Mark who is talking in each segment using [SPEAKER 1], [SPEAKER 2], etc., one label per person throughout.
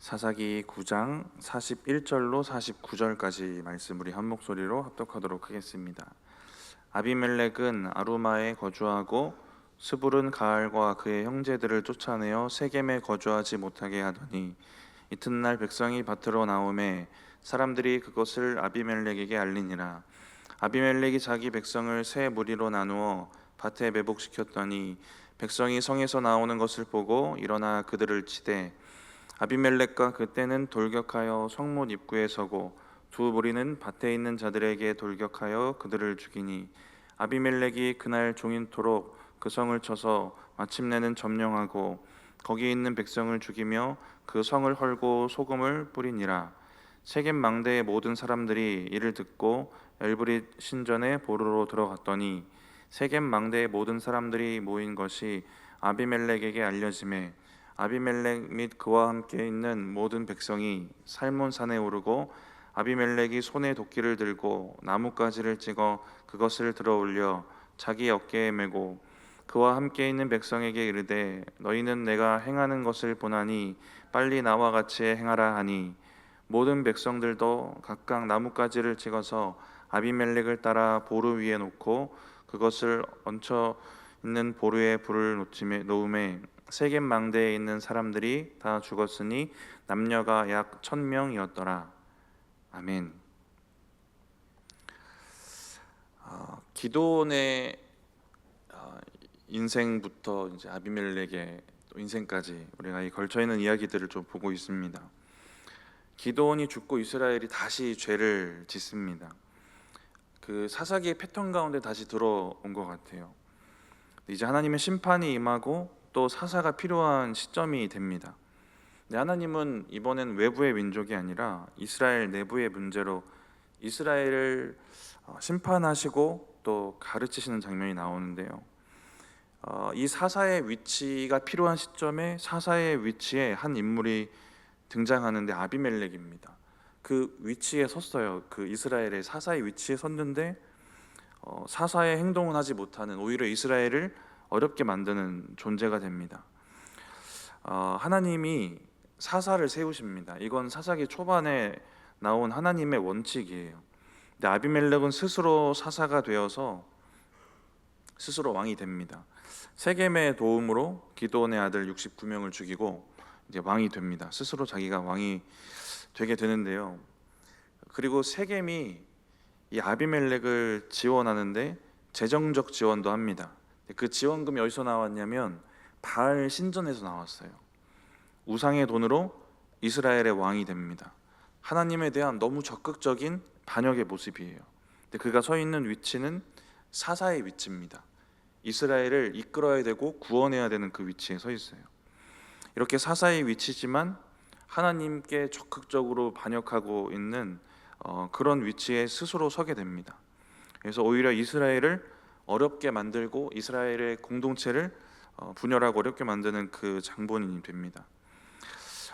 [SPEAKER 1] 사사기 9장 41절로 49절까지 말씀 우리 한 목소리로 합독하도록 하겠습니다. 아비멜렉은 아루마에 거주하고 스불은 가알과 그의 형제들을 쫓아내어 세겜에 거주하지 못하게 하더니 이튿날 백성이 밭으로 나오매 사람들이 그것을 아비멜렉에게 알리니라. 아비멜렉이 자기 백성을 세 무리로 나누어 밭에 매복시켰더니 백성이 성에서 나오는 것을 보고 일어나 그들을 치되 아비멜렉과 그때는 돌격하여 성문 입구에 서고 두 무리는 밭에 있는 자들에게 돌격하여 그들을 죽이니 아비멜렉이 그날 종일토록 그 성을 쳐서 마침내는 점령하고 거기 있는 백성을 죽이며 그 성을 헐고 소금을 뿌리니라. 세겜 망대의 모든 사람들이 이를 듣고 엘브릿 신전에 보르러 들어갔더니 세겜 망대의 모든 사람들이 모인 것이 아비멜렉에게 알려지매 아비멜렉 및 그와 함께 있는 모든 백성이 살몬산에 오르고 아비멜렉이 손에 도끼를 들고 나뭇가지를 찍어 그것을 들어올려 자기 어깨에 메고 그와 함께 있는 백성에게 이르되 너희는 내가 행하는 것을 보나니 빨리 나와 같이 행하라 하니 모든 백성들도 각각 나뭇가지를 찍어서 아비멜렉을 따라 보루 위에 놓고 그것을 얹혀 있는 보루에 불을 놓음에 세겜 망대에 있는 사람들이 다 죽었으니 남녀가 약 1000명이었더라. 아멘. 기도원의 인생부터 이제 아비멜렉의 인생까지 우리가 이 걸쳐 있는 이야기들을 좀 보고 있습니다. 기도원이 죽고 이스라엘이 다시 죄를 짓습니다. 그 사사기의 패턴 가운데 다시 들어온 것 같아요. 이제 하나님의 심판이 임하고 또 사사가 필요한 시점이 됩니다. 근데 하나님은 이번엔 외부의 민족이 아니라 이스라엘 내부의 문제로 이스라엘을 심판하시고 또 가르치시는 장면이 나오는데요. 이 사사의 위치가 필요한 시점에 사사의 위치에 한 인물이 등장하는데 아비멜렉입니다. 그 위치에 섰어요. 그 이스라엘의 사사의 위치에 섰는데 사사의 행동은 하지 못하는, 오히려 이스라엘을 어렵게 만드는 존재가 됩니다. 하나님이 사사를 세우십니다. 이건 사사기 초반에 나온 하나님의 원칙이에요. 근데 아비멜렉은 스스로 사사가 되어서 스스로 왕이 됩니다. 세겜의 도움으로 기드온의 아들 69명을 죽이고 이제 왕이 됩니다. 스스로 자기가 왕이 되게 되는데요. 그리고 세겜이 이 아비멜렉을 지원하는데 재정적 지원도 합니다. 그 지원금이 어디서 나왔냐면 바알 신전에서 나왔어요. 우상의 돈으로 이스라엘의 왕이 됩니다. 하나님에 대한 너무 적극적인 반역의 모습이에요. 근데 그가 서 있는 위치는 사사의 위치입니다. 이스라엘을 이끌어야 되고 구원해야 되는 그 위치에 서 있어요. 이렇게 사사의 위치지만 하나님께 적극적으로 반역하고 있는 그런 위치에 스스로 서게 됩니다. 그래서 오히려 이스라엘을 어렵게 만들고 이스라엘의 공동체를 분열하고 어렵게 만드는 그 장본인이 됩니다.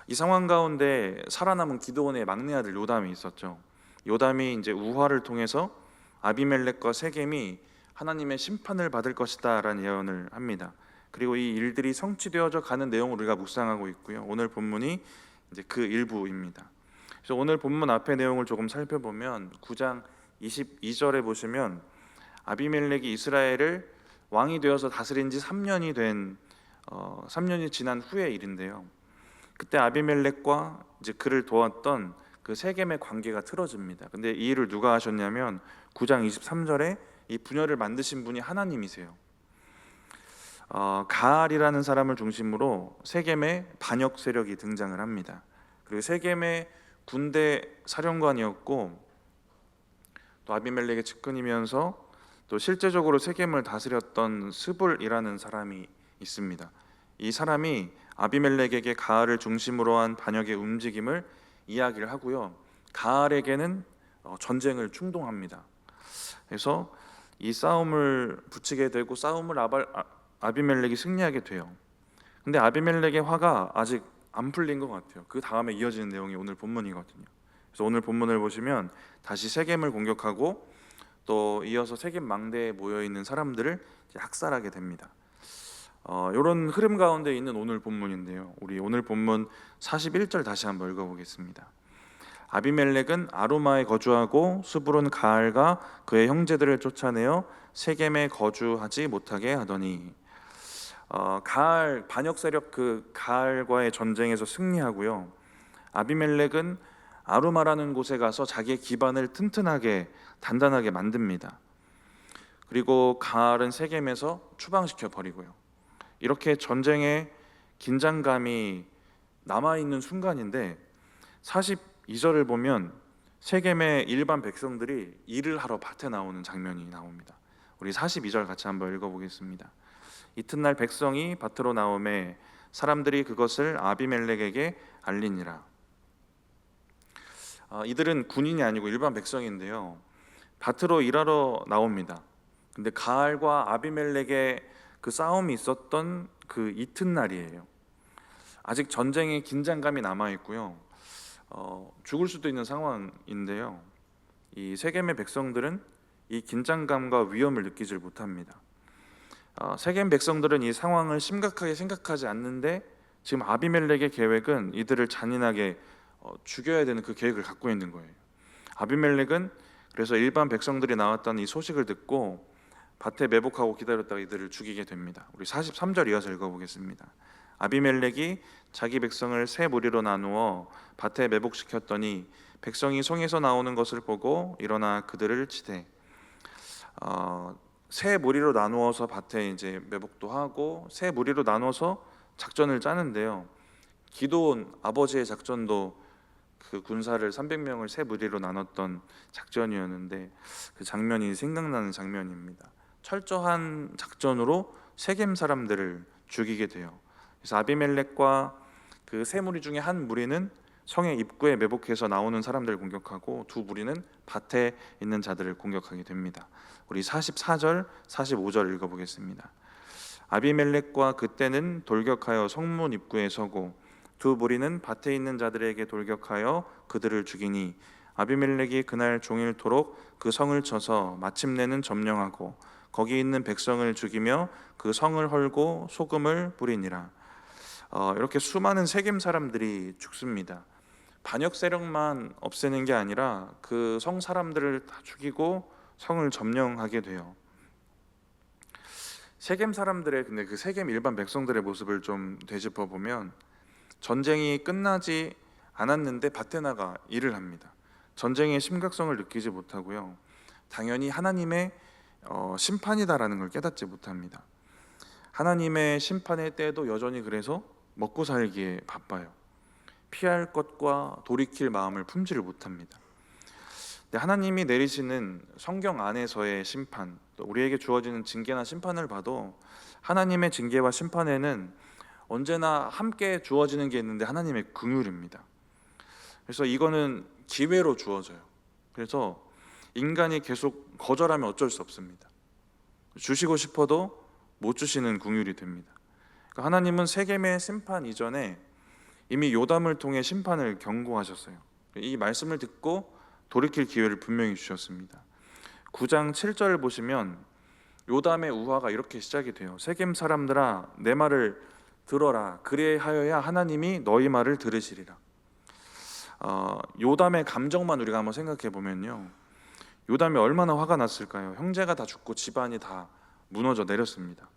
[SPEAKER 1] 이 상황 가운데 살아남은 기드온의 막내 아들 요담이 있었죠. 요담이 이제 우화를 통해서 아비멜렉과 세겜이 하나님의 심판을 받을 것이다라는 예언을 합니다. 그리고 이 일들이 성취되어져 가는 내용을 우리가 묵상하고 있고요. 오늘 본문이 이제 그 일부입니다. 그래서 오늘 본문 앞의 내용을 조금 살펴보면 9장 22절에 보시면 아비멜렉이 이스라엘을 왕이 되어서 다스린 지 3년이 지난 후의 일인데요. 그때 아비멜렉과 이제 그를 도왔던 그 세겜의 관계가 틀어집니다. 근데 이 일을 누가 하셨냐면 9장 23절에 이 분열을 만드신 분이 하나님이세요. 가알이라는 사람을 중심으로 세겜의 반역 세력이 등장을 합니다. 그리고 세겜의 군대 사령관이었고 또 아비멜렉의 측근이면서 또 실제적으로 세겜을 다스렸던 스불이라는 사람이 있습니다. 이 사람이 아비멜렉에게 가알을 중심으로 한 반역의 움직임을 이야기를 하고요. 가알에게는 전쟁을 충동합니다. 그래서 이 싸움을 붙이게 되고 싸움을 아비멜렉이 승리하게 돼요. 근데 아비멜렉의 화가 아직 안 풀린 것 같아요. 그 다음에 이어지는 내용이 오늘 본문이거든요. 그래서 오늘 본문을 보시면 다시 세겜을 공격하고 또 이어서 세겜 망대에 모여 있는 사람들을 학살하게 됩니다. 이런 흐름 가운데 있는 오늘 본문인데요. 우리 오늘 본문 41절 다시 한번 읽어보겠습니다. 아비멜렉은 아루마에 거주하고 스불은 가알과 그의 형제들을 쫓아내어 세겜에 거주하지 못하게 하더니, 가알 반역 세력 그 가알과의 전쟁에서 승리하고요. 아비멜렉은 아루마라는 곳에 가서 자기의 기반을 튼튼하게 단단하게 만듭니다. 그리고 가알은 세겜에서 추방시켜 버리고요. 이렇게 전쟁의 긴장감이 남아있는 순간인데 42절을 보면 세겜의 일반 백성들이 일을 하러 밭에 나오는 장면이 나옵니다. 우리 42절 같이 한번 읽어보겠습니다. 이튿날 백성이 밭으로 나오매 사람들이 그것을 아비멜렉에게 알리니라. 이들은 군인이 아니고 일반 백성인데요. 밭으로 일하러 나옵니다. 근데 가알과 아비멜렉의 그 싸움이 있었던 그 이튿날이에요. 아직 전쟁의 긴장감이 남아 있고요. 죽을 수도 있는 상황인데요. 이 세겜의 백성들은 이 긴장감과 위험을 느끼질 못합니다. 세겜 백성들은 이 상황을 심각하게 생각하지 않는데 지금 아비멜렉의 계획은 이들을 잔인하게 죽여야 되는 그 계획을 갖고 있는 거예요. 아비멜렉은 그래서 일반 백성들이 나왔다는 이 소식을 듣고 밭에 매복하고 기다렸다가 이들을 죽이게 됩니다. 우리 43절 이어서 읽어보겠습니다. 아비멜렉이 자기 백성을 세 무리로 나누어 밭에 매복시켰더니 백성이 성에서 나오는 것을 보고 일어나 그들을 치되, 세 무리로 나누어서 밭에 이제 매복도 하고 세 무리로 나눠서 작전을 짜는데요. 기드온 아버지의 작전도 그 군사를 300명을 세 무리로 나눴던 작전이었는데 그 장면이 생각나는 장면입니다. 철저한 작전으로 세겜 사람들을 죽이게 돼요. 그래서 아비멜렉과 그 세 무리 중에 한 무리는 성의 입구에 매복해서 나오는 사람들을 공격하고 두 무리는 밭에 있는 자들을 공격하게 됩니다. 우리 44절, 45절 읽어보겠습니다. 아비멜렉과 그때는 돌격하여 성문 입구에 서고 두 무리는 밭에 있는 자들에게 돌격하여 그들을 죽이니 아비멜렉이 그날 종일토록 그 성을 쳐서 마침내는 점령하고 거기 있는 백성을 죽이며 그 성을 헐고 소금을 뿌리니라. 이렇게 수많은 세겜 사람들이 죽습니다. 반역 세력만 없애는 게 아니라 그 성 사람들을 다 죽이고 성을 점령하게 돼요. 세겜 사람들의 근데 그 세겜 일반 백성들의 모습을 좀 되짚어 보면 전쟁이 끝나지 않았는데 밭에 나가 일을 합니다. 전쟁의 심각성을 느끼지 못하고요. 당연히 하나님의 심판이다라는 걸 깨닫지 못합니다. 하나님의 심판의 때도 여전히 그래서 먹고 살기에 바빠요. 피할 것과 돌이킬 마음을 품지를 못합니다. 하나님이 내리시는 성경 안에서의 심판, 또 우리에게 주어지는 징계나 심판을 봐도 하나님의 징계와 심판에는 언제나 함께 주어지는 게 있는데 하나님의 긍휼입니다. 그래서 이거는 기회로 주어져요. 그래서 인간이 계속 거절하면 어쩔 수 없습니다. 주시고 싶어도 못 주시는 긍휼이 됩니다. 그러니까 하나님은 세겜의 심판 이전에 이미 요담을 통해 심판을 경고하셨어요. 이 말씀을 듣고 돌이킬 기회를 분명히 주셨습니다. 9장 7절을 보시면 요담의 우화가 이렇게 시작이 돼요. 세겜 사람들아 내 말을 들어라. 그리하여야 하나님이 너희 말을 들으시리라. 요담의 감정만 우리가 한번 생각해 보면요, 요담이 얼마나 화가 났을까요? 형제가 다 죽고 집안이 다 무너져 내렸습니다.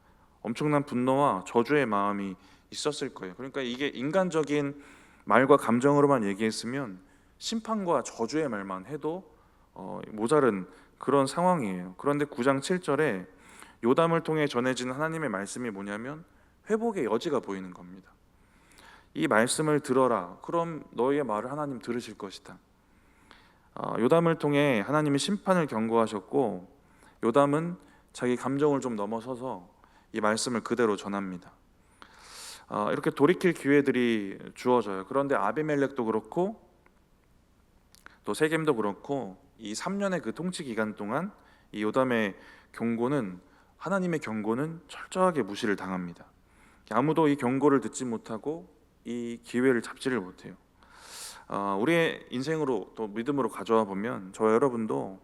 [SPEAKER 1] 엄청난 분노와 저주의 마음이 있었을 거예요. 그러니까 이게 인간적인 말과 감정으로만 얘기했으면 심판과 저주의 말만 해도 모자른 그런 상황이에요. 그런데 9장 7절에 요담을 통해 전해진 하나님의 말씀이 뭐냐면 회복의 여지가 보이는 겁니다. 이 말씀을 들어라. 그럼 너희의 말을 하나님 들으실 것이다. 요담을 통해 하나님이 심판을 경고하셨고 요담은 자기 감정을 좀 넘어서서 이 말씀을 그대로 전합니다. 이렇게 돌이킬 기회들이 주어져요. 그런데 아비멜렉도 그렇고 또 세겜도 그렇고 이 3년의 그 통치 기간 동안 이 요담의 경고는, 하나님의 경고는 철저하게 무시를 당합니다. 아무도 이 경고를 듣지 못하고 이 기회를 잡지를 못해요. 우리의 인생으로 또 믿음으로 가져와 보면 저와 여러분도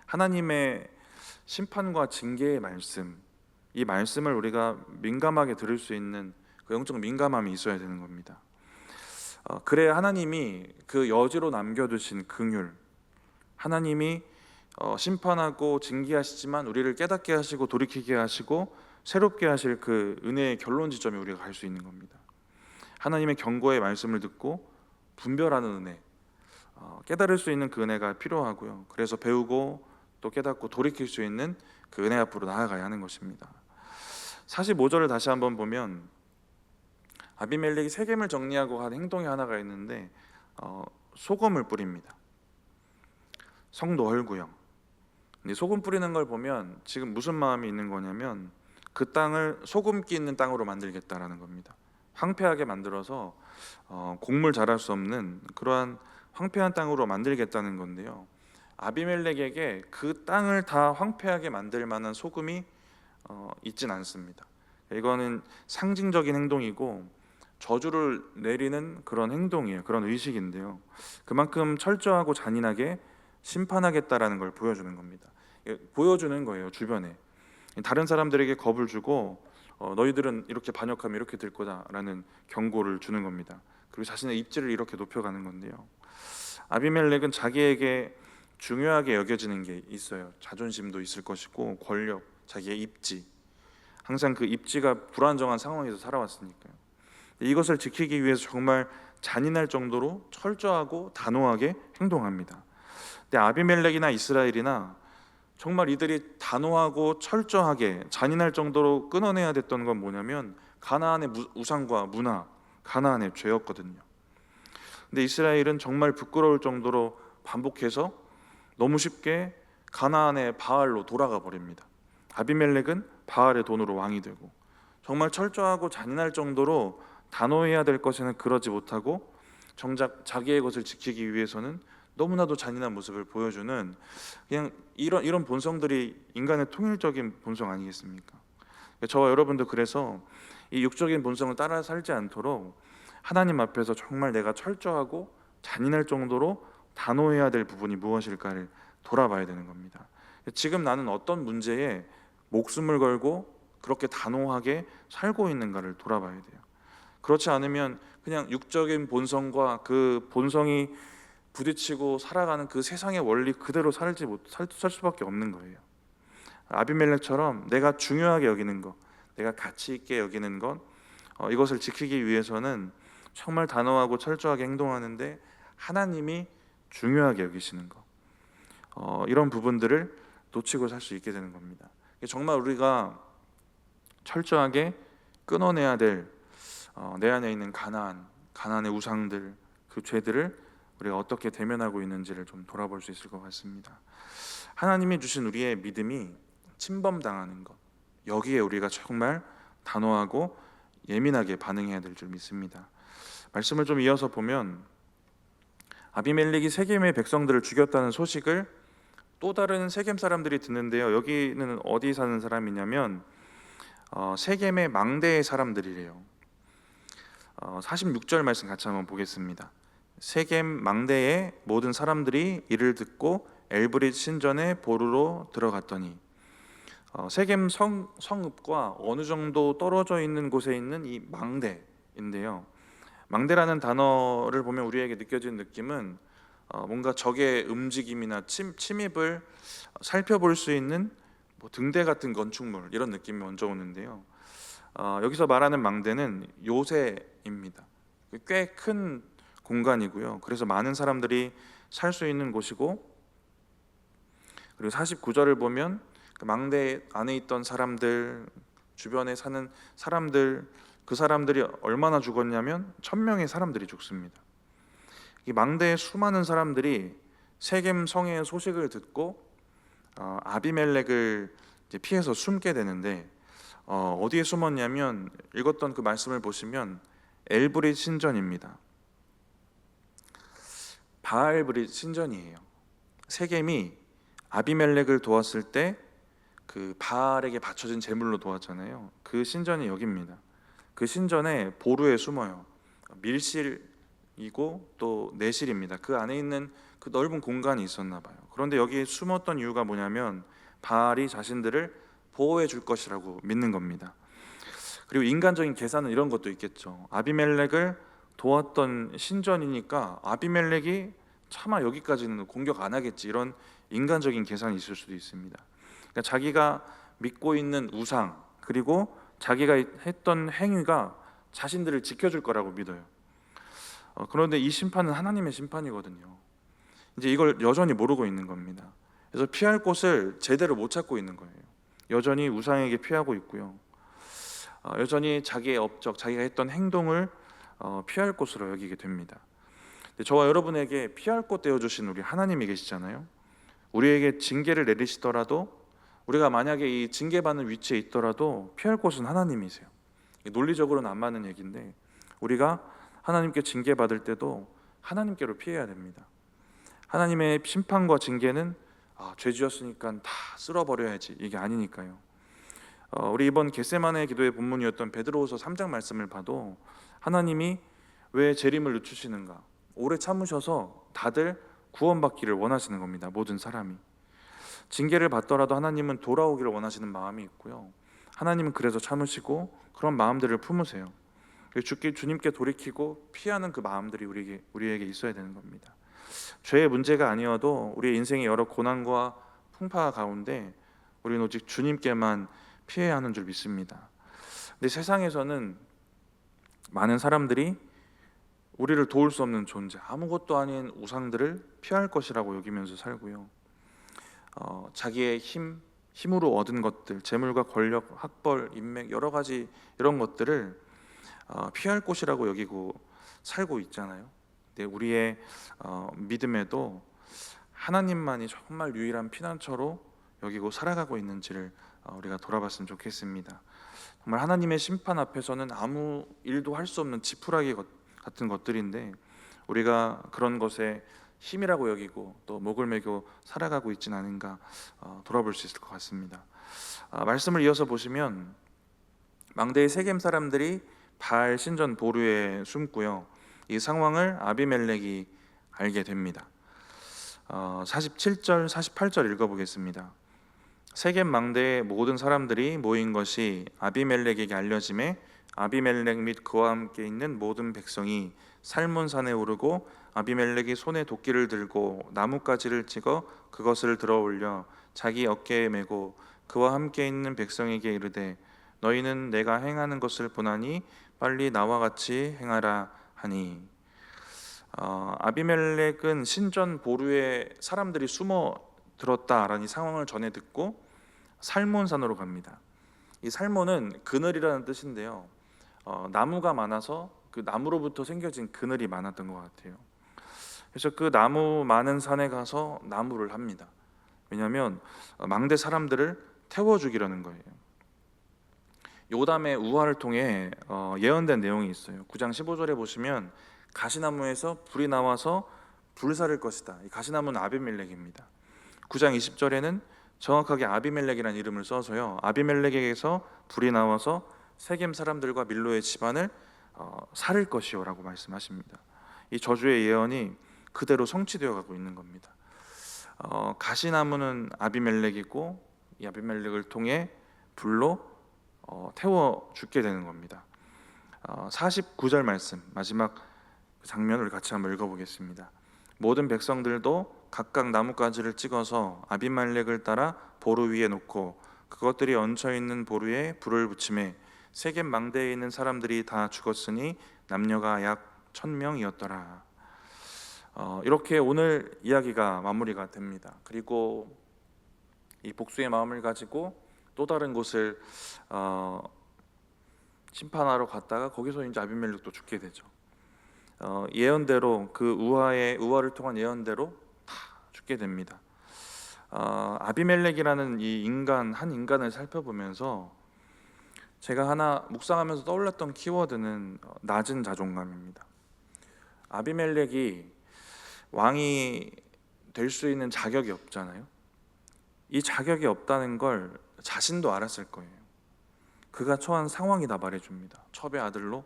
[SPEAKER 1] 하나님의 심판과 징계의 말씀, 이 말씀을 우리가 민감하게 들을 수 있는 그 영적 민감함이 있어야 되는 겁니다. 그래야 하나님이 그 여지로 남겨두신 긍휼, 하나님이 심판하고 징계하시지만 우리를 깨닫게 하시고 돌이키게 하시고 새롭게 하실 그 은혜의 결론 지점에 우리가 갈 수 있는 겁니다. 하나님의 경고의 말씀을 듣고 분별하는 은혜, 깨달을 수 있는 그 은혜가 필요하고요. 그래서 배우고 또 깨닫고 돌이킬 수 있는 그 은혜 앞으로 나아가야 하는 것입니다. 45절을 다시 한번 보면 아비멜렉이 세겜을 정리하고 한 행동이 하나가 있는데 소금을 뿌립니다. 성도 헐구형. 근데 소금 뿌리는 걸 보면 지금 무슨 마음이 있는 거냐면 그 땅을 소금기 있는 땅으로 만들겠다라는 겁니다. 황폐하게 만들어서 곡물 자랄 수 없는 그러한 황폐한 땅으로 만들겠다는 건데요. 아비멜렉에게 그 땅을 다 황폐하게 만들 만한 소금이 있진 않습니다. 이거는 상징적인 행동이고 저주를 내리는 그런 행동이에요. 그런 의식인데요. 그만큼 철저하고 잔인하게 심판하겠다라는 걸 보여주는 겁니다. 보여주는 거예요. 주변에 다른 사람들에게 겁을 주고 너희들은 이렇게 반역하면 이렇게 될 거다라는 경고를 주는 겁니다. 그리고 자신의 입지를 이렇게 높여가는 건데요. 아비멜렉은 자기에게 중요하게 여겨지는 게 있어요. 자존심도 있을 것이고 권력, 자기의 입지, 항상 그 입지가 불안정한 상황에서 살아왔으니까요. 이것을 지키기 위해서 정말 잔인할 정도로 철저하고 단호하게 행동합니다. 근데 아비멜렉이나 이스라엘이나 정말 이들이 단호하고 철저하게 잔인할 정도로 끊어내야 됐던 건 뭐냐면 가나안의 우상과 문화, 가나안의 죄였거든요. 근데 이스라엘은 정말 부끄러울 정도로 반복해서 너무 쉽게 가나안의 바알로 돌아가 버립니다. 아비멜렉은 바알의 돈으로 왕이 되고 정말 철저하고 잔인할 정도로 단호해야 될 것에는 그러지 못하고 정작 자기의 것을 지키기 위해서는 너무나도 잔인한 모습을 보여주는 그냥 이런 본성들이 인간의 통일적인 본성 아니겠습니까? 저와 여러분도 그래서 이 육적인 본성을 따라 살지 않도록 하나님 앞에서 정말 내가 철저하고 잔인할 정도로 단호해야 될 부분이 무엇일까를 돌아봐야 되는 겁니다. 지금 나는 어떤 문제에 목숨을 걸고 그렇게 단호하게 살고 있는가를 돌아봐야 돼요. 그렇지 않으면 그냥 육적인 본성과 그 본성이 부딪히고 살아가는 그 세상의 원리 그대로 살 수밖에 없는 거예요. 아비멜렉처럼 내가 중요하게 여기는 것, 내가 가치 있게 여기는 것, 이것을 지키기 위해서는 정말 단호하고 철저하게 행동하는데 하나님이 중요하게 여기시는 것, 이런 부분들을 놓치고 살 수 있게 되는 겁니다. 정말 우리가 철저하게 끊어내야 될 내 안에 있는 가나안의 우상들, 그 죄들을 우리가 어떻게 대면하고 있는지를 좀 돌아볼 수 있을 것 같습니다. 하나님이 주신 우리의 믿음이 침범당하는 것, 여기에 우리가 정말 단호하고 예민하게 반응해야 될 줄 믿습니다. 말씀을 좀 이어서 보면 아비멜렉이 세겜의 백성들을 죽였다는 소식을 또 다른 세겜 사람들이 듣는데요. 여기는 어디 사는 사람이냐면 세겜의 망대의 사람들이래요. 46절 말씀 같이 한번 보겠습니다. 세겜 망대의 모든 사람들이 이를 듣고 엘브릿 신전에 보루로 들어갔더니 세겜 성읍과 어느 정도 떨어져 있는 곳에 있는 이 망대인데요. 망대라는 단어를 보면 우리에게 느껴지는 느낌은 뭔가 적의 움직임이나 침입을 살펴볼 수 있는 등대 같은 건축물, 이런 느낌이 먼저 오는데요. 여기서 말하는 망대는 요새입니다. 꽤 큰 공간이고요. 그래서 많은 사람들이 살 수 있는 곳이고, 그리고 49절을 보면 그 망대 안에 있던 사람들, 주변에 사는 사람들, 그 사람들이 얼마나 죽었냐면 1000명의 사람들이 죽습니다. 이 망대에 수많은 사람들이 세겜 성의 소식을 듣고 아비멜렉을 이제 피해서 숨게 되는데 어디에 숨었냐면 읽었던 그 말씀을 보시면 엘브릿 신전입니다. 바알브릿 신전이에요. 세겜이 아비멜렉을 도왔을 때 그 바알에게 바쳐진 제물로 도왔잖아요. 그 신전이 여기입니다. 그 신전에 보루에 숨어요. 밀실이고 또 내실입니다. 그 안에 있는 그 넓은 공간이 있었나 봐요. 그런데 여기에 숨었던 이유가 뭐냐면 바알이 자신들을 보호해 줄 것이라고 믿는 겁니다. 그리고 인간적인 계산은 이런 것도 있겠죠. 아비멜렉을 도왔던 신전이니까 아비멜렉이 차마 여기까지는 공격 안 하겠지, 이런 인간적인 계산이 있을 수도 있습니다. 그러니까 자기가 믿고 있는 우상, 그리고 자기가 했던 행위가 자신들을 지켜줄 거라고 믿어요. 그런데 이 심판은 하나님의 심판이거든요. 이제 이걸 여전히 모르고 있는 겁니다. 그래서 피할 곳을 제대로 못 찾고 있는 거예요. 여전히 우상에게 피하고 있고요. 여전히 자기의 업적, 자기가 했던 행동을 피할 곳으로 여기게 됩니다. 저와 여러분에게 피할 곳 되어주신 우리 하나님이 계시잖아요. 우리에게 징계를 내리시더라도, 우리가 만약에 이 징계받는 위치에 있더라도 피할 곳은 하나님이세요. 논리적으로는 안 맞는 얘기인데, 우리가 하나님께 징계받을 때도 하나님께로 피해야 됩니다. 하나님의 심판과 징계는 죄 지었으니까 다 쓸어버려야지, 이게 아니니까요. 우리 이번 겟세마네 기도의 본문이었던 베드로후서 3장 말씀을 봐도 하나님이 왜 재림을 늦추시는가? 오래 참으셔서 다들 구원받기를 원하시는 겁니다. 모든 사람이. 징계를 받더라도 하나님은 돌아오기를 원하시는 마음이 있고요. 하나님은 그래서 참으시고 그런 마음들을 품으세요. 주님께 돌이키고 피하는 그 마음들이 우리에게 있어야 되는 겁니다. 죄의 문제가 아니어도 우리의 인생의 여러 고난과 풍파 가운데 우리는 오직 주님께만 피해야 하는 줄 믿습니다. 근데 세상에서는 많은 사람들이 우리를 도울 수 없는 존재, 아무것도 아닌 우상들을 피할 것이라고 여기면서 살고요. 자기의 힘으로 얻은 것들, 재물과 권력, 학벌, 인맥, 여러 가지 이런 것들을 피할 곳이라고 여기고 살고 있잖아요. 근데 우리의 믿음에도 하나님만이 정말 유일한 피난처로 여기고 살아가고 있는지를 우리가 돌아봤으면 좋겠습니다. 정말 하나님의 심판 앞에서는 아무 일도 할 수 없는 지푸라기 같은 것들인데, 우리가 그런 것에 힘이라고 여기고 또 목을 매고 살아가고 있지는 않은가 돌아볼 수 있을 것 같습니다. 말씀을 이어서 보시면 망대의 세겜 사람들이 바알 신전 보루에 숨고요. 이 상황을 아비멜렉이 알게 됩니다. 47절, 48절 읽어보겠습니다. 세겜 망대의 모든 사람들이 모인 것이 아비멜렉에게 알려짐에 아비멜렉 및 그와 함께 있는 모든 백성이 살몬산에 오르고 아비멜렉이 손에 도끼를 들고 나뭇가지를 찍어 그것을 들어 올려 자기 어깨에 메고 그와 함께 있는 백성에게 이르되 너희는 내가 행하는 것을 보나니 빨리 나와 같이 행하라 하니, 아비멜렉은 신전 보루에 사람들이 숨어 들었다라는 상황을 전해 듣고 살몬산으로 갑니다. 이 살몬은 그늘이라는 뜻인데요, 나무가 많아서 그 나무로부터 생겨진 그늘이 많았던 것 같아요. 그래서 그 나무 많은 산에 가서 나무를 합니다. 왜냐하면 망대 사람들을 태워 죽이려는 거예요. 요담의 우화를 통해 예언된 내용이 있어요. 9장 15절에 보시면 가시나무에서 불이 나와서 불살을 것이다. 이 가시나무는 아비멜렉입니다. 9장 20절에는 정확하게 아비멜렉이라는 이름을 써서요, 아비멜렉에게서 불이 나와서 세겜 사람들과 밀로의 집안을 살릴 것이요라고 말씀하십니다. 이 저주의 예언이 그대로 성취되어 가고 있는 겁니다. 가시나무는 아비멜렉이고 이 아비멜렉을 통해 불로 태워 죽게 되는 겁니다. 49절 말씀, 마지막 장면을 같이 한번 읽어보겠습니다. 모든 백성들도 각각 나뭇가지를 찍어서 아비멜렉을 따라 보루 위에 놓고 그것들이 얹혀있는 보루에 불을 붙이매 세겜 망대에 있는 사람들이 다 죽었으니 남녀가 약 1000명이었더라. 이렇게 오늘 이야기가 마무리가 됩니다. 그리고 이 복수의 마음을 가지고 또 다른 곳을 심판하러 갔다가 거기서 이제 아비멜렉도 죽게 되죠. 예언대로 그 우화를 통한 예언대로 다 죽게 됩니다. 아비멜렉이라는 한 인간을 살펴보면서 제가 하나 묵상하면서 떠올랐던 키워드는 낮은 자존감입니다. 아비멜렉이 왕이 될 수 있는 자격이 없잖아요. 이 자격이 없다는 걸 자신도 알았을 거예요. 그가 처한 상황이 다 말해줍니다. 첩의 아들로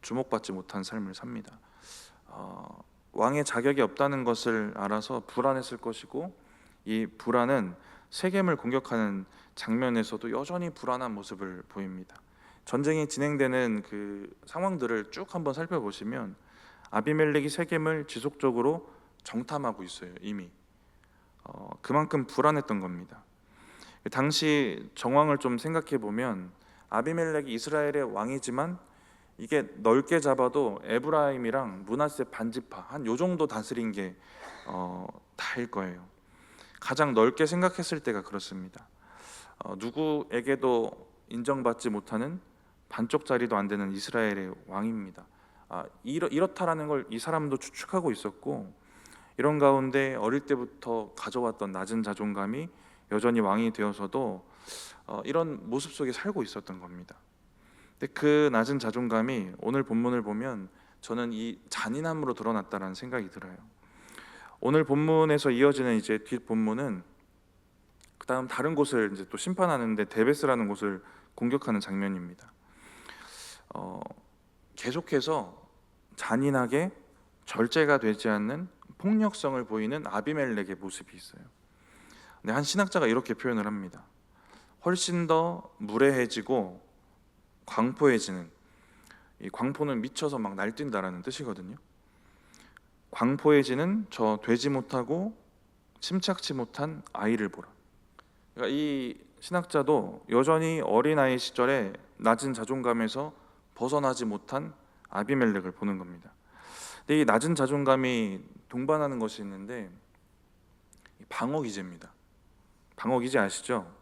[SPEAKER 1] 주목받지 못한 삶을 삽니다. 왕의 자격이 없다는 것을 알아서 불안했을 것이고, 이 불안은 세겜을 공격하는 장면에서도 여전히 불안한 모습을 보입니다. 전쟁이 진행되는 그 상황들을 쭉 한번 살펴보시면 아비멜렉이 세겜을 지속적으로 정탐하고 있어요. 이미 그만큼 불안했던 겁니다. 당시 정황을 좀 생각해 보면 아비멜렉이 이스라엘의 왕이지만 이게 넓게 잡아도 에브라임이랑 므낫세 반지파 한 요 정도 다스린 게 다일 거예요. 가장 넓게 생각했을 때가 그렇습니다. 누구에게도 인정받지 못하는 반쪽짜리도 안 되는 이스라엘의 왕입니다. 이렇다라는 걸 이 사람도 추측하고 있었고, 이런 가운데 어릴 때부터 가져왔던 낮은 자존감이 여전히 왕이 되어서도 이런 모습 속에 살고 있었던 겁니다. 근데 그 낮은 자존감이 오늘 본문을 보면 저는 이 잔인함으로 드러났다라는 생각이 들어요. 오늘 본문에서 이어지는 이제 뒷 본문은 그다음 다른 곳을 이제 또 심판하는데 데베스라는 곳을 공격하는 장면입니다. 계속해서 잔인하게 절제가 되지 않는 폭력성을 보이는 아비멜렉의 모습이 있어요. 근데 한 신학자가 이렇게 표현을 합니다. 훨씬 더 무례해지고 광포해지는, 이 광포는 미쳐서 막 날뛴다라는 뜻이거든요. 광포해지는 저 되지 못하고 침착치 못한 아이를 보라. 그러니까 이 신학자도 여전히 어린아이 시절에 낮은 자존감에서 벗어나지 못한 아비멜렉을 보는 겁니다. 근데 이 낮은 자존감이 동반하는 것이 있는데 방어기제입니다. 방어기제 아시죠?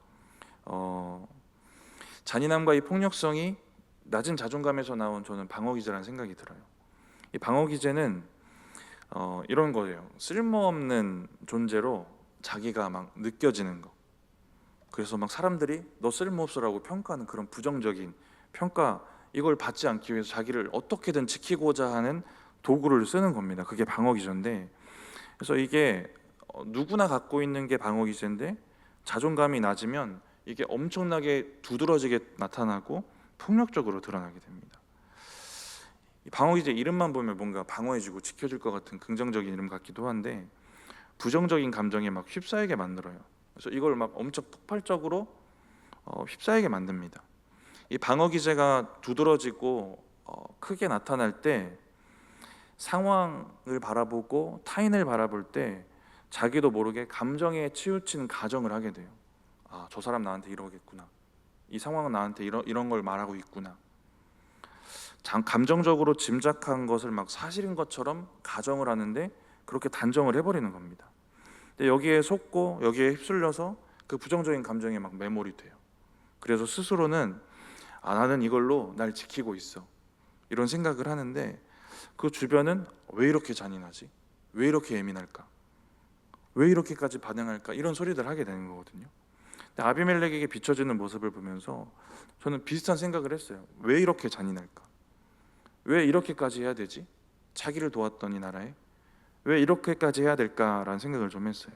[SPEAKER 1] 잔인함과 이 폭력성이 낮은 자존감에서 나온 저는 방어기제라는 생각이 들어요. 이 방어기제는 이런 거예요. 쓸모없는 존재로 자기가 막 느껴지는 거. 그래서 막 사람들이 너 쓸모없어라고 평가하는 그런 부정적인 평가, 이걸 받지 않기 위해서 자기를 어떻게든 지키고자 하는 도구를 쓰는 겁니다. 그게 방어기제인데, 그래서 이게 누구나 갖고 있는 게 방어기제인데 자존감이 낮으면 이게 엄청나게 두드러지게 나타나고 폭력적으로 드러나게 됩니다. 이 방어기제 이름만 보면 뭔가 방어해주고 지켜줄 것 같은 긍정적인 이름 같기도 한데 부정적인 감정에 막 휩싸이게 만들어요. 그래서 이걸 막 엄청 폭발적으로 휩싸이게 만듭니다. 이 방어기제가 두드러지고 크게 나타날 때 상황을 바라보고 타인을 바라볼 때 자기도 모르게 감정에 치우치는 가정을 하게 돼요. 저 사람 나한테 이러겠구나. 이 상황은 나한테 이런 걸 말하고 있구나. 감정적으로 짐작한 것을 막 사실인 것처럼 가정을 하는데 그렇게 단정을 해버리는 겁니다. 근데 여기에 속고 여기에 휩쓸려서 그 부정적인 감정에 막 매몰이 돼요. 그래서 스스로는 나는 이걸로 날 지키고 있어, 이런 생각을 하는데 그 주변은 왜 이렇게 잔인하지? 왜 이렇게 예민할까? 왜 이렇게까지 반응할까? 이런 소리들 하게 되는 거거든요. 근데 아비멜렉에게 비춰지는 모습을 보면서 저는 비슷한 생각을 했어요. 왜 이렇게 잔인할까? 왜 이렇게까지 해야 되지? 자기를 도왔던 이 나라에 왜 이렇게까지 해야 될까라는 생각을 좀 했어요.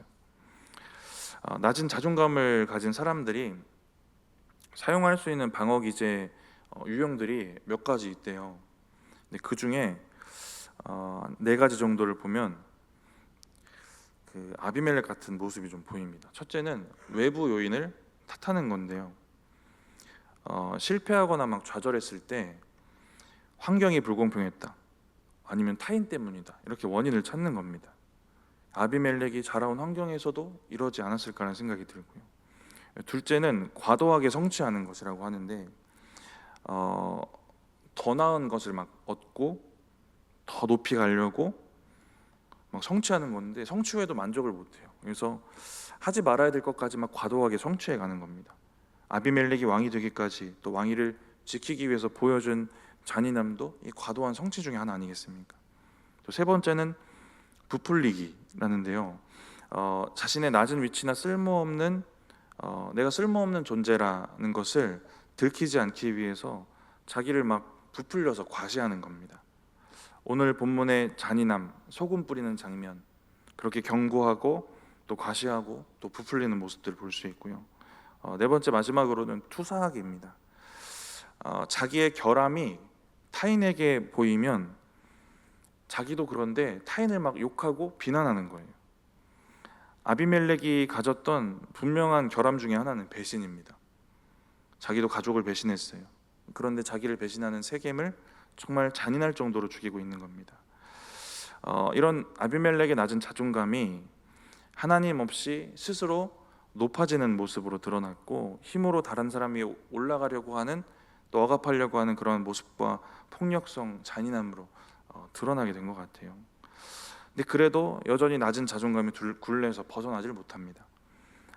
[SPEAKER 1] 낮은 자존감을 가진 사람들이 사용할 수 있는 방어 기제 유형들이 몇 가지 있대요. 근데 그 중에 네 가지 정도를 보면 그 아비멜렉 같은 모습이 좀 보입니다. 첫째는 외부 요인을 탓하는 건데요. 실패하거나 막 좌절했을 때 환경이 불공평했다, 아니면 타인 때문이다, 이렇게 원인을 찾는 겁니다. 아비멜렉이 자라온 환경에서도 이러지 않았을까라는 생각이 들고요. 둘째는 과도하게 성취하는 것이라고 하는데 더 나은 것을 막 얻고 더 높이 가려고 막 성취하는 건데 성취 후에도 만족을 못해요. 그래서 하지 말아야 될 것까지 막 과도하게 성취해 가는 겁니다. 아비멜렉이 왕이 되기까지 또 왕위를 지키기 위해서 보여준 잔인함도 이 과도한 성취 중에 하나 아니겠습니까? 또 세 번째는 부풀리기라는데요. 자신의 낮은 위치나 쓸모없는 내가 쓸모없는 존재라는 것을 들키지 않기 위해서 자기를 막 부풀려서 과시하는 겁니다. 오늘 본문의 잔인함, 소금 뿌리는 장면, 그렇게 경고하고 또 과시하고 또 부풀리는 모습들을 볼 수 있고요. 네 번째 마지막으로는 투사하기입니다. 자기의 결함이 타인에게 보이면 자기도 그런데 타인을 막 욕하고 비난하는 거예요. 아비멜렉이 가졌던 분명한 결함 중에 하나는 배신입니다. 자기도 가족을 배신했어요. 그런데 자기를 배신하는 세겜을 정말 잔인할 정도로 죽이고 있는 겁니다. 이런 아비멜렉의 낮은 자존감이 하나님 없이 스스로 높아지는 모습으로 드러났고, 힘으로 다른 사람이 올라가려고 하는, 또 억압하려고 하는 그런 모습과 폭력성, 잔인함으로 드러나게 된 것 같아요. 근데 그래도 여전히 낮은 자존감의 굴레에서 벗어나질 못합니다.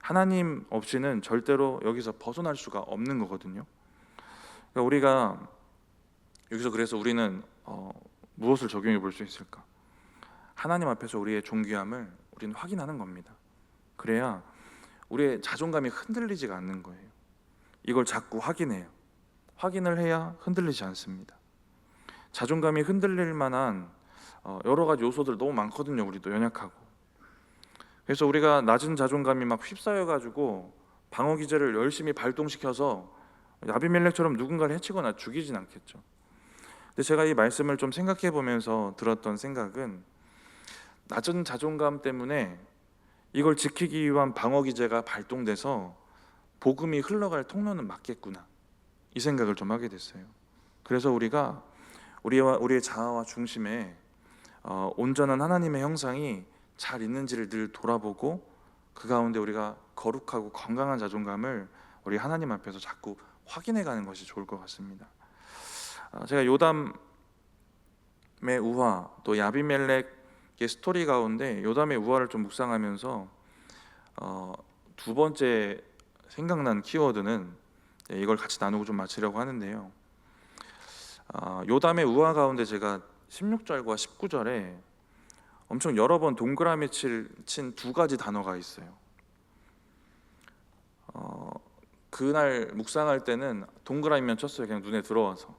[SPEAKER 1] 하나님 없이는 절대로 여기서 벗어날 수가 없는 거거든요. 그러니까 우리가 여기서, 그래서 우리는 무엇을 적용해 볼 수 있을까? 하나님 앞에서 우리의 존귀함을 우리는 확인하는 겁니다. 그래야 우리의 자존감이 흔들리지가 않는 거예요. 이걸 자꾸 확인해요. 확인을 해야 흔들리지 않습니다. 자존감이 흔들릴 만한 여러 가지 요소들 너무 많거든요. 우리도 연약하고. 그래서 우리가 낮은 자존감이 막 휩싸여가지고 방어 기제를 열심히 발동시켜서 아비멜렉처럼 누군가를 해치거나 죽이진 않겠죠. 근데 제가 이 말씀을 좀 생각해 보면서 들었던 생각은, 낮은 자존감 때문에 이걸 지키기 위한 방어 기제가 발동돼서 복음이 흘러갈 통로는 막겠구나, 이 생각을 좀 하게 됐어요. 그래서 우리가 우리의 자아와 중심에 온전한 하나님의 형상이 잘 있는지를 늘 돌아보고, 그 가운데 우리가 거룩하고 건강한 자존감을 우리 하나님 앞에서 자꾸 확인해 가는 것이 좋을 것 같습니다. 제가 요담의 우화, 또 아비멜렉의 스토리 가운데 요담의 우화를 좀 묵상하면서 두 번째 생각난 키워드는 이걸 같이 나누고 좀 마치려고 하는데요. 요담의 우화 가운데 제가 16절과 19절에 엄청 여러 번 동그라미 친 두 가지 단어가 있어요. 그날 묵상할 때는 동그라미만 쳤어요. 그냥 눈에 들어와서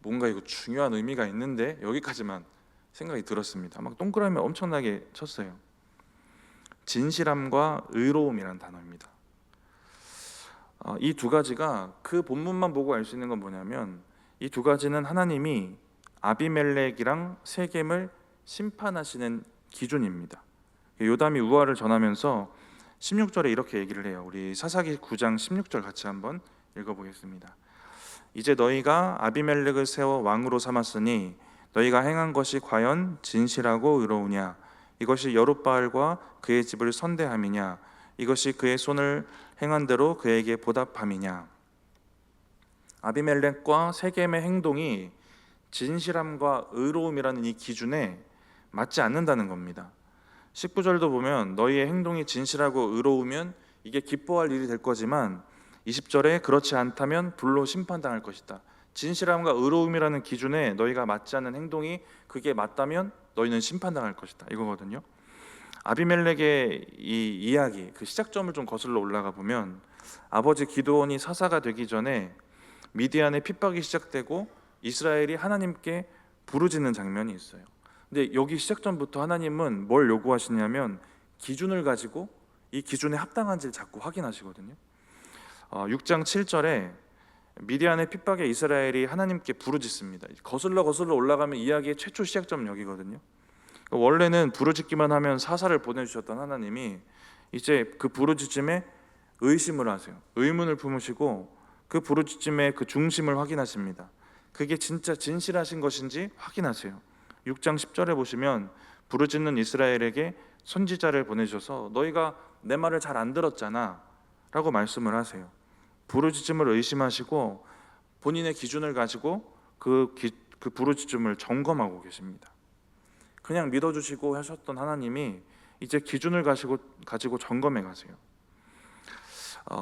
[SPEAKER 1] 뭔가 이거 중요한 의미가 있는데 여기까지만 생각이 들었습니다. 막 동그라미 엄청나게 쳤어요. 진실함과 의로움이라는 단어입니다. 이 두 가지가, 그 본문만 보고 알 수 있는 건 뭐냐면, 이 두 가지는 하나님이 아비멜렉이랑 세겜을 심판하시는 기준입니다. 요담이 우화를 전하면서 16절에 이렇게 얘기를 해요. 우리 사사기 9장 16절 같이 한번 읽어보겠습니다. 이제 너희가 아비멜렉을 세워 왕으로 삼았으니 너희가 행한 것이 과연 진실하고 의로우냐? 이것이 여룻바알과 그의 집을 선대함이냐? 이것이 그의 손을 행한 대로 그에게 보답함이냐? 아비멜렉과 세겜의 행동이 진실함과 의로움이라는 이 기준에 맞지 않는다는 겁니다. 19절도 보면 너희의 행동이 진실하고 의로우면 이게 기뻐할 일이 될 거지만, 20절에 그렇지 않다면 불로 심판당할 것이다. 진실함과 의로움이라는 기준에 너희가 맞지 않는 행동이, 그게 맞다면 너희는 심판당할 것이다, 이거거든요. 아비멜렉의 이 이야기, 그 시작점을 좀 거슬러 올라가 보면, 아버지 기드온이 사사가 되기 전에 미디안의 핍박이 시작되고 이스라엘이 하나님께 부르짖는 장면이 있어요. 근데 여기 시작점부터 하나님은 뭘 요구하시냐면, 기준을 가지고 이 기준에 합당한지를 자꾸 확인하시거든요. 6장 7절에 미디안의 핍박에 이스라엘이 하나님께 부르짖습니다. 거슬러 올라가면 이야기의 최초 시작점 여기거든요. 원래는 부르짖기만 하면 사사를 보내주셨던 하나님이 이제 그 부르짖음에 의심을 하세요. 의문을 품으시고 그 부르짖음의 그 중심을 확인하십니다. 그게 진짜 진실하신 것인지 확인하세요. 6장 10절에 보시면 부르짖는 이스라엘에게 선지자를 보내셔서 너희가 내 말을 잘 안 들었잖아 라고 말씀을 하세요. 부르짖음을 의심하시고 본인의 기준을 가지고 그 부르짖음을 점검하고 계십니다. 그냥 믿어주시고 하셨던 하나님이 이제 기준을 가지고 점검해 가세요.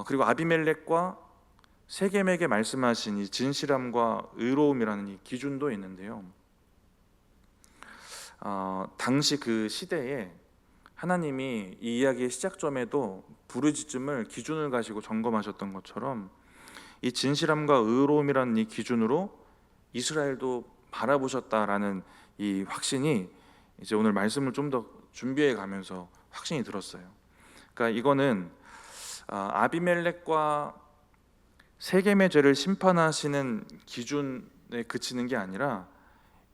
[SPEAKER 1] 그리고 아비멜렉과 세겜에게 말씀하신 이 진실함과 의로움이라는 이 기준도 있는데요. 당시 그 시대에 하나님이 이 이야기의 시작점에도 부르짖음을 기준을 가지고 점검하셨던 것처럼, 이 진실함과 의로움이라는 이 기준으로 이스라엘도 바라보셨다라는 이 확신이 이제 오늘 말씀을 좀 더 준비해 가면서 확신이 들었어요. 그러니까 이거는 아비멜렉과 세겜의 죄를 심판하시는 기준에 그치는 게 아니라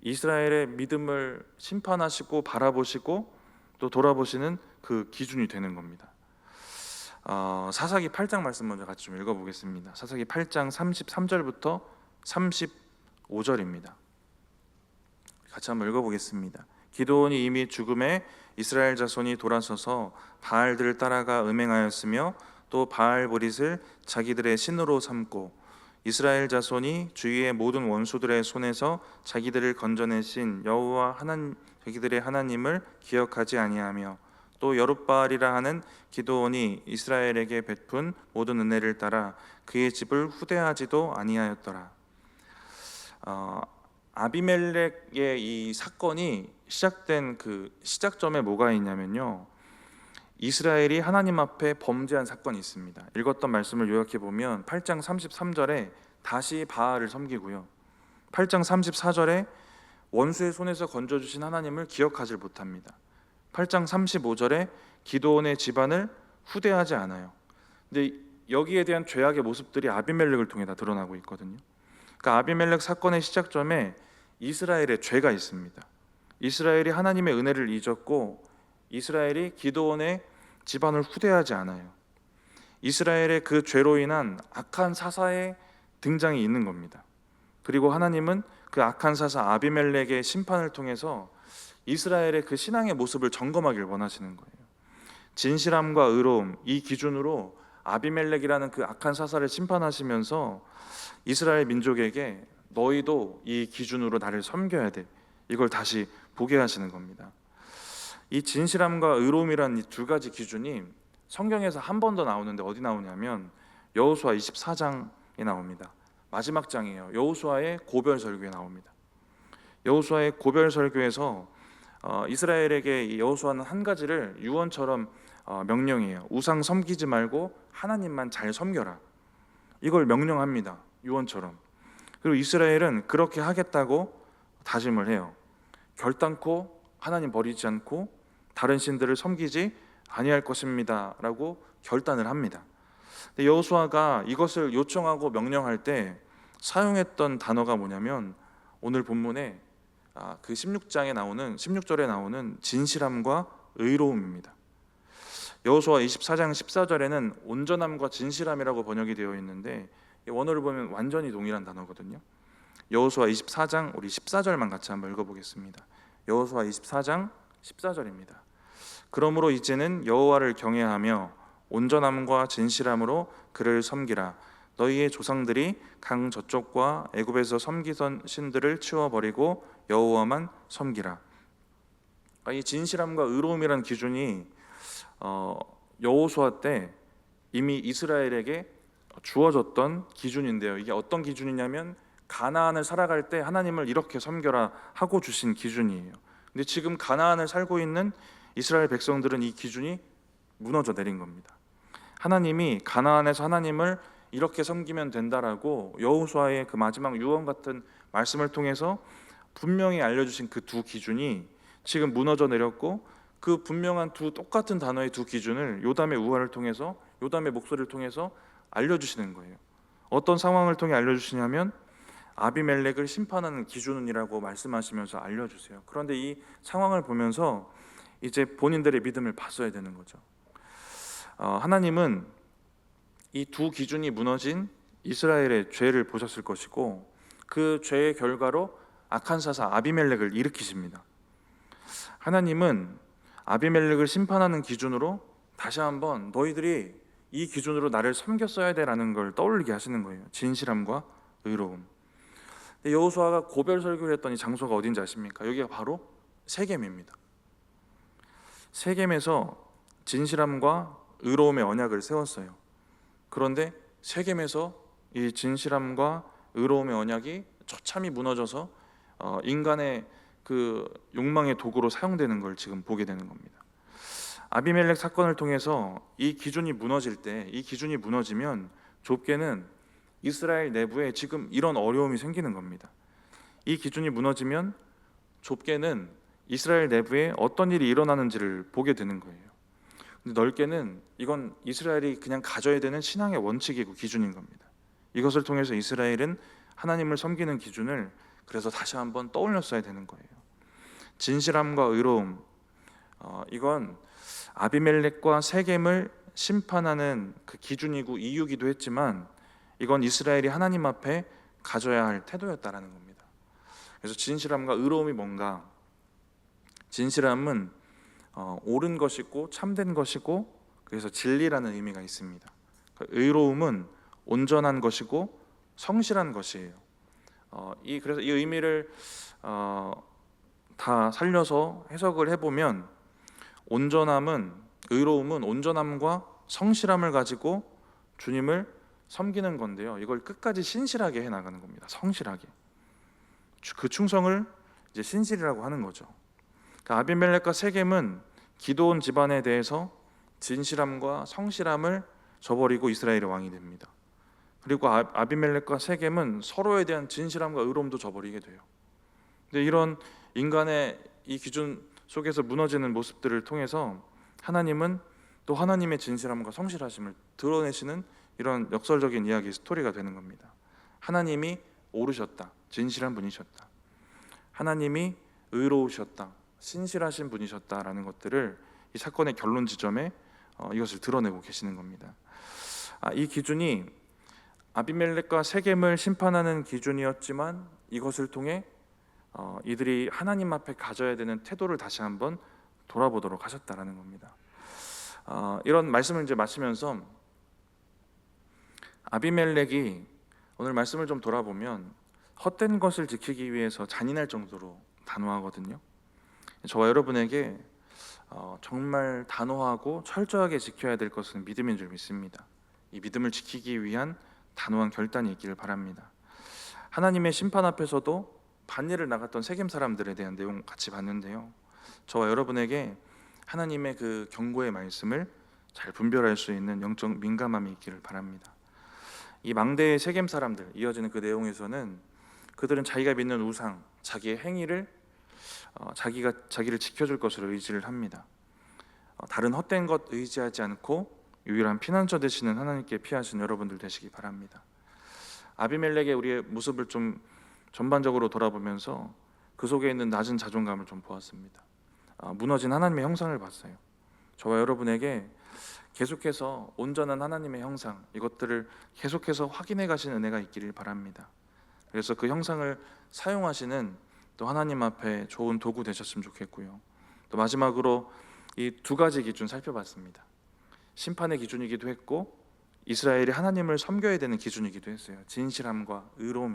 [SPEAKER 1] 이스라엘의 믿음을 심판하시고 바라보시고 또 돌아보시는 그 기준이 되는 겁니다. 사사기 8장 말씀 먼저 같이 좀 읽어보겠습니다. 사사기 8장 33절부터 35절입니다. 같이 한번 읽어보겠습니다. 기드온이 이미 죽음에 이스라엘 자손이 돌아서서 바알들을 따라가 음행하였으며 또 바알보릿을 자기들의 신으로 삼고 이스라엘 자손이 주위의 모든 원수들의 손에서 자기들을 건져내신 여호와 자기들의 하나님을 기억하지 아니하며 또 여룻바알이라 하는 기드온이 이스라엘에게 베푼 모든 은혜를 따라 그의 집을 후대하지도 아니하였더라. 아비멜렉의 이 사건이 시작된 그 시작점에 뭐가 있냐면요, 이스라엘이 하나님 앞에 범죄한 사건이 있습니다. 읽었던 말씀을 요약해 보면 8장 33절에 다시 바알을 섬기고요, 8장 34절에 원수의 손에서 건져주신 하나님을 기억하지 못합니다. 8장 35절에 기드온의 집안을 후대하지 않아요. 근데 여기에 대한 죄악의 모습들이 아비멜렉을 통해 다 드러나고 있거든요. 그러니까 아비멜렉 사건의 시작점에 이스라엘의 죄가 있습니다. 이스라엘이 하나님의 은혜를 잊었고 이스라엘이 기드온의 집안을 후대하지 않아요. 이스라엘의 그 죄로 인한 악한 사사의 등장이 있는 겁니다. 그리고 하나님은 그 악한 사사 아비멜렉의 심판을 통해서 이스라엘의 그 신앙의 모습을 점검하길 원하시는 거예요. 진실함과 의로움, 이 기준으로 아비멜렉이라는 그 악한 사사를 심판하시면서 이스라엘 민족에게 너희도 이 기준으로 나를 섬겨야 돼, 이걸 다시 보게 하시는 겁니다. 이 진실함과 의로움이라는 이 두 가지 기준이 성경에서 한 번 더 나오는데 어디 나오냐면 여호수아 24장에 나옵니다. 마지막 장이에요. 여호수아의 고별 설교에 나옵니다. 여호수아의 고별 설교에서 이스라엘에게 이 여호수아는 한 가지를 유언처럼 명령해요. 우상 섬기지 말고 하나님만 잘 섬겨라, 이걸 명령합니다. 유언처럼. 그리고 이스라엘은 그렇게 하겠다고 다짐을 해요. 결단코 하나님 버리지 않고 다른 신들을 섬기지 아니할 것입니다 라고 결단을 합니다. 근데 여호수아가 이것을 요청하고 명령할 때 사용했던 단어가 뭐냐면 오늘 본문에 그 16절에 나오는 진실함과 의로움입니다. 여호수아 24장 14절에는 온전함과 진실함이라고 번역이 되어 있는데 원어를 보면 완전히 동일한 단어거든요. 여호수아 24장 우리 14절만 같이 한번 읽어보겠습니다. 여호수아 24장 14절입니다. 그러므로 이제는 여호와를 경외하며 온전함과 진실함으로 그를 섬기라. 너희의 조상들이 강 저쪽과 애굽에서 섬기던 신들을 치워버리고 여호와만 섬기라. 이 진실함과 의로움이라는 기준이 여호수아 때 이미 이스라엘에게 주어졌던 기준인데요, 이게 어떤 기준이냐면 가나안을 살아갈 때 하나님을 이렇게 섬겨라 하고 주신 기준이에요. 근데 지금 가나안을 살고 있는 이스라엘 백성들은 이 기준이 무너져 내린 겁니다. 하나님이 가나안에서 하나님을 이렇게 섬기면 된다라고 여호수아의 그 마지막 유언 같은 말씀을 통해서 분명히 알려주신 그 두 기준이 지금 무너져 내렸고, 그 분명한 두 똑같은 단어의 두 기준을 요담의 우화를 통해서, 요담의 목소리를 통해서 알려주시는 거예요. 어떤 상황을 통해 알려주시냐면 아비멜렉을 심판하는 기준이라고 말씀하시면서 알려주세요. 그런데 이 상황을 보면서 이제 본인들의 믿음을 봤어야 되는 거죠. 하나님은 이 두 기준이 무너진 이스라엘의 죄를 보셨을 것이고 그 죄의 결과로 악한 사사 아비멜렉을 일으키십니다. 하나님은 아비멜렉을 심판하는 기준으로 다시 한번 너희들이 이 기준으로 나를 섬겼어야 돼라는 걸 떠올리게 하시는 거예요. 진실함과 의로움. 여호수아가 고별 설교를 했던 이 장소가 어딘지 아십니까? 여기가 바로 세겜입니다. 세겜에서 진실함과 의로움의 언약을 세웠어요. 그런데 세겜에서 이 진실함과 의로움의 언약이 처참히 무너져서 인간의 그 욕망의 도구로 사용되는 걸 지금 보게 되는 겁니다. 아비멜렉 사건을 통해서 이 기준이 무너질 때, 이 기준이 무너지면 좁게는 이스라엘 내부에 지금 이런 어려움이 생기는 겁니다. 이 기준이 무너지면 좁게는 이스라엘 내부에 어떤 일이 일어나는지를 보게 되는 거예요. 근데 넓게는 이건 이스라엘이 그냥 가져야 되는 신앙의 원칙이고 기준인 겁니다. 이것을 통해서 이스라엘은 하나님을 섬기는 기준을 그래서 다시 한번 떠올렸어야 되는 거예요. 진실함과 의로움, 이건 아비멜렉과 세겜을 심판하는 그 기준이고 이유기도 했지만 이건 이스라엘이 하나님 앞에 가져야 할 태도였다라는 겁니다. 그래서 진실함과 의로움이 뭔가? 진실함은 옳은 것이고 참된 것이고 그래서 진리라는 의미가 있습니다. 의로움은 온전한 것이고 성실한 것이에요. 그래서 이 의미를 다 살려서 해석을 해보면 의로움은 온전함과 성실함을 가지고 주님을 섬기는 건데요. 이걸 끝까지 신실하게 해나가는 겁니다. 성실하게. 그 충성을 이제 신실이라고 하는 거죠. 그러니까 아비멜렉과 세겜은 기드온 집안에 대해서 진실함과 성실함을 저버리고 이스라엘의 왕이 됩니다. 그리고 아비멜렉과 세겜은 서로에 대한 진실함과 의로움도 저버리게 돼요. 근데 이런 인간의 이 기준 속에서 무너지는 모습들을 통해서 하나님은 또 하나님의 진실함과 성실하심을 드러내시는 이런 역설적인 이야기 스토리가 되는 겁니다. 하나님이 옳으셨다, 진실한 분이셨다. 하나님이 의로우셨다, 신실하신 분이셨다라는 것들을 이 사건의 결론 지점에 이것을 드러내고 계시는 겁니다. 이 기준이 아비멜렉과 세겜을 심판하는 기준이었지만 이것을 통해 이들이 하나님 앞에 가져야 되는 태도를 다시 한번 돌아보도록 하셨다라는 겁니다. 이런 말씀을 이제 마치면서 아비멜렉이 오늘 말씀을 좀 돌아보면 헛된 것을 지키기 위해서 잔인할 정도로 단호하거든요. 저와 여러분에게 정말 단호하고 철저하게 지켜야 될 것은 믿음인 줄 믿습니다. 이 믿음을 지키기 위한 단호한 결단이 있기를 바랍니다. 하나님의 심판 앞에서도 반일을 나갔던 세겜 사람들에 대한 내용 같이 봤는데요. 저와 여러분에게 하나님의 그 경고의 말씀을 잘 분별할 수 있는 영적 민감함이 있기를 바랍니다. 이 망대의 세겜 사람들, 이어지는 그 내용에서는 그들은 자기가 믿는 우상, 자기의 행위를 자기를 지켜줄 것으로 의지를 합니다. 다른 헛된 것 의지하지 않고 유일한 피난처 되시는 하나님께 피하신 여러분들 되시기 바랍니다. 아비멜렉의 우리의 모습을 좀 전반적으로 돌아보면서 그 속에 있는 낮은 자존감을 좀 보았습니다. 무너진 하나님의 형상을 봤어요. 저와 여러분에게 계속해서 온전한 하나님의 형상, 이것들을 계속해서 확인해 가시는 은혜가 있기를 바랍니다. 그래서 그 형상을 사용하시는 또 하나님 앞에 좋은 도구 되셨으면 좋겠고요. 또 마지막으로 이 두 가지 기준 살펴봤습니다. 심판의 기준이기도 했고 이스라엘이 하나님을 섬겨야 되는 기준이기도 했어요. 진실함과 의로움.